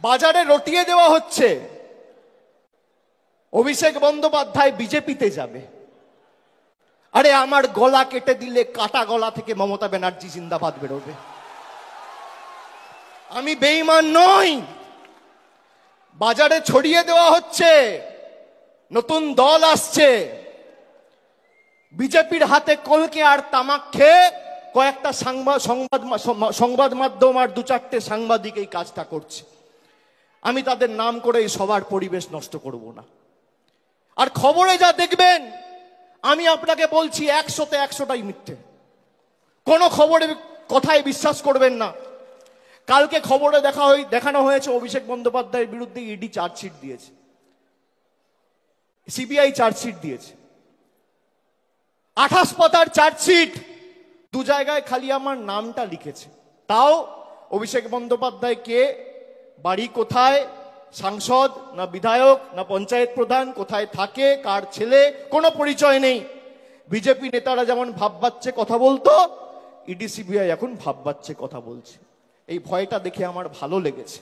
বাজারে রটিয়ে দেওয়া হচ্ছে অভিষেক বন্দ্যোপাধ্যায় বিজেপিতে যাবে। আরে আমার গলা কেটে দিলে কাটা গলা থেকে মমতা ব্যানার্জি জিন্দাবাদ বেরোবে। আমি বেঈমান নই। বাজারে ছড়িয়ে দেওয়া হচ্ছে নতুন দল আসছে, বিজেপির হাতে কলকে আর তামাক খেয়ে কয়েকটা সংবাদ মাধ্যম আর দু চারটে সাংবাদিক এই কাজটা করছে। আমি তাদের নাম করে এই সবার পরিবেশ নষ্ট করব না। আর খবরে যা দেখবেন, আমি আপনাকে বলছি 100তে 100টাই মিথ্যে। কোনো খবরের কথায় বিশ্বাস করবেন না। কালকে খবরে দেখানো হয়েছে অভিষেক বন্দ্যোপাধ্যায়ের বিরুদ্ধে ইডি চার্জশিট দিয়েছে, সিবিআই চার্জশিট দিয়েছে, 28 পাতার চার্জশিট। 2 জায়গায় খালি আমার নামটা লিখেছে। তাও অভিষেক বন্দ্যোপাধ্যায় কে, বাড়ি কোথায়, সাংসদ না বিধায়ক না পঞ্চায়েত প্রধান, কোথায় থাকে, কার ছেলে, কোনো পরিচয় নেই। বিজেপি নেতারা যেমন ভাব বাচ্চে কথা বলতো, ইডি সিবিআই এখন ভাব বাচ্চে কথা বলছে। এই ভয়টা দেখে আমার ভালো লেগেছে।